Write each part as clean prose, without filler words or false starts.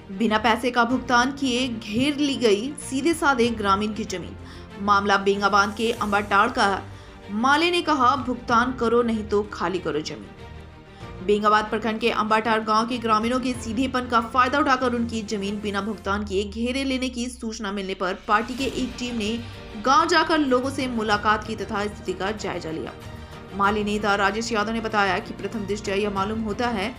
बिना पैसे का भुगतान किए घेर ली गई सीधे साधे ग्रामीण की जमीन। मामला बेंगाबाद के अंबाटाड़ का है। माले ने कहा, भुगतान करो नहीं तो खाली करो जमीन। बेंगाबाद प्रखंड के अंबाटाड़ गांव के ग्रामीणों के सीधेपन का फायदा उठाकर उनकी जमीन बिना भुगतान किए घेरे लेने की सूचना मिलने पर पार्टी के एक टीम ने गांव जाकर लोगों से मुलाकात की तथा स्थिति का जायजा लिया। माली नेता राजेश यादव ने बताया कि प्रथम दृष्टया यह मालूम होता है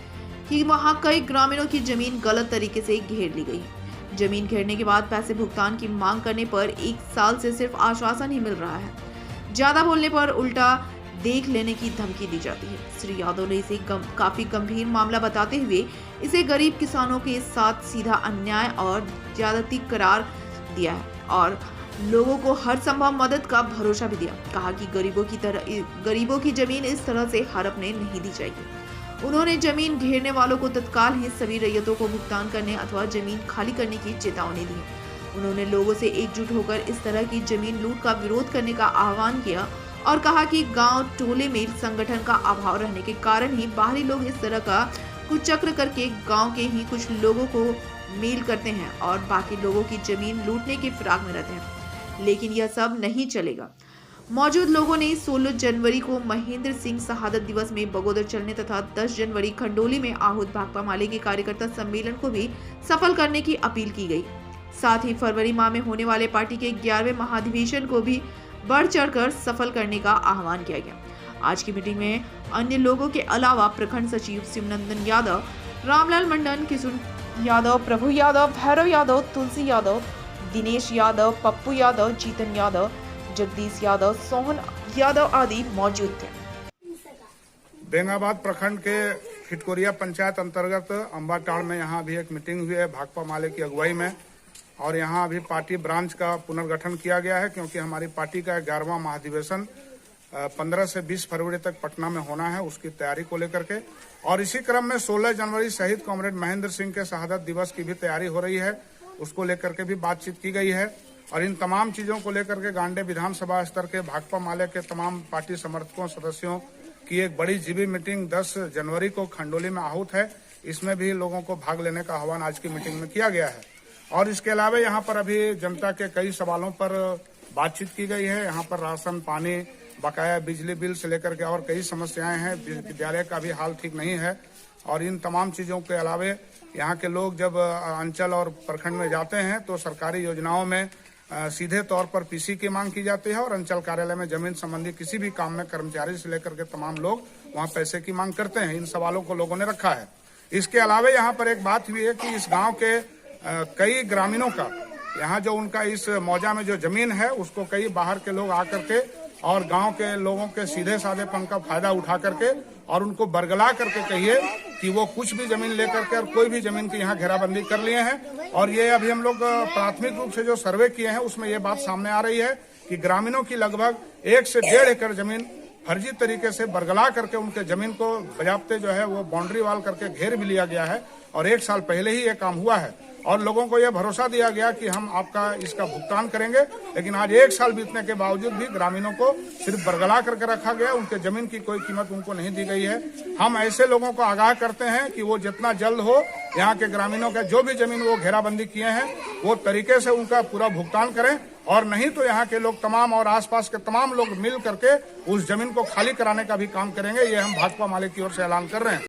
कि वहां कई ग्रामीणों की जमीन गलत तरीके से घेर ली गई है। जमीन घेरने के बाद पैसे भुगतान की मांग करने पर 1 साल से सिर्फ आश्वासन ही मिल रहा है। ज्यादा बोलने पर उल्टा देख लेने की धमकी दी जाती है। श्री यादव ने इसे काफी गंभीर मामला बताते हुए इसे गरीब किसानों के साथ सीधा अन्याय और ज्यादती करार दिया है और लोगों को हर संभव मदद का भरोसा भी दिया। कहा कि गरीबों की जमीन इस तरह से हड़पने नहीं दी जाएगी। उन्होंने जमीन घेरने वालों को तत्काल ही सभी रैयतों को भुगतान करने अथवा जमीन खाली करने की चेतावनी दी। उन्होंने लोगों से एकजुट होकर इस तरह की जमीन लूट का विरोध करने का आह्वान किया और कहा कि गांव टोले में संगठन का अभाव रहने के कारण ही बाहरी लोग इस तरह का कुचक्र करके गांव के ही कुछ लोगों को मेल करते हैं और बाकी लोगों की जमीन लूटने के फिराक में रहते हैं। लेकिन यह सब नहीं चलेगा। मौजूद लोगों ने 16 जनवरी को महेंद्र सिंह शहादत दिवस में बगोदर चलने तथा 10 जनवरी खंडोली में आहूत भाकपा माले के कार्यकर्ता सम्मेलन को भी सफल करने की अपील की गई। साथ ही फरवरी माह में होने वाले पार्टी के 11वें महाधिवेशन को भी बढ़ चढ़कर सफल करने का आह्वान किया गया। आज की मीटिंग में अन्य लोगों के अलावा प्रखंड सचिव शिवनंदन यादव, रामलाल मंडन, किशोर यादव, प्रभु यादव, भैरव यादव, तुलसी यादव, दिनेश यादव, पप्पू यादव, जीतन यादव, जगदीश यादव, सोहन यादव आदि मौजूद थे। बेंगाबाद प्रखंड के खिटकोरिया पंचायत अंतर्गत अंबाटाड़ में यहाँ अभी एक मीटिंग हुई है भाकपा माले की अगुवाई में और यहाँ अभी पार्टी ब्रांच का पुनर्गठन किया गया है क्योंकि हमारी पार्टी का 11वां महाधिवेशन 15 से 20 फरवरी तक पटना में होना है, उसकी तैयारी को लेकर के। और इसी क्रम में 16 जनवरी शहीद कॉमरेड महेंद्र सिंह के शहादत दिवस की भी तैयारी हो रही है, उसको लेकर के भी बातचीत की गई है। और इन तमाम चीजों को लेकर के गांडे विधानसभा स्तर के भाकपा माले के तमाम पार्टी समर्थकों सदस्यों की एक बड़ी जीबी मीटिंग 10 जनवरी को खंडोली में आहूत है। इसमें भी लोगों को भाग लेने का आह्वान आज की मीटिंग में किया गया है। और इसके अलावा यहाँ पर अभी जनता के कई सवालों पर बातचीत की गई है। यहाँ पर राशन, पानी, बकाया बिजली बिल से लेकर के और कई समस्याएं हैं। विद्यालय का भी हाल ठीक नहीं है। और इन तमाम चीजों के अलावा यहाँ के लोग जब अंचल और प्रखंड में जाते हैं तो सरकारी योजनाओं में सीधे तौर पर पीसी की मांग की जाती है और अंचल कार्यालय में जमीन संबंधी किसी भी काम में कर्मचारी से लेकर के तमाम लोग वहाँ पैसे की मांग करते हैं। इन सवालों को लोगों ने रखा है। इसके अलावा यहाँ पर एक बात हुई है कि इस गाँव के कई ग्रामीणों का यहाँ जो उनका इस मौजा में जो जमीन है उसको कई बाहर के लोग आकर के और गांव के लोगों के सीधे साधेपन का फायदा उठा करके और उनको बरगला करके कहिए कि वो कुछ भी जमीन लेकर के और कोई भी जमीन की यहाँ घेराबंदी कर लिए हैं। और ये अभी हम लोग प्राथमिक रूप से जो सर्वे किए हैं उसमें ये बात सामने आ रही है कि ग्रामीणों की लगभग 1 से 1.5 एकड़ जमीन फर्जी तरीके से बरगला करके उनके जमीन को बजाबते जो है वो बाउंड्री वाल करके घेर भी लिया गया है। और 1 साल पहले ही ये काम हुआ है और लोगों को यह भरोसा दिया गया कि हम आपका इसका भुगतान करेंगे। लेकिन आज 1 साल बीतने के बावजूद भी ग्रामीणों को सिर्फ बरगला करके रखा गया। उनके जमीन की कोई कीमत उनको नहीं दी गई है। हम ऐसे लोगों को आगाह करते हैं कि वो जितना जल्द हो यहाँ के ग्रामीणों का जो भी जमीन वो घेराबंदी किए हैं वो तरीके से उनका पूरा भुगतान करें और नहीं तो यहाँ के लोग तमाम और आसपास के तमाम लोग मिल करके उस जमीन को खाली कराने का भी काम करेंगे। ये हम भाकपा माले की ओर से ऐलान कर रहे हैं।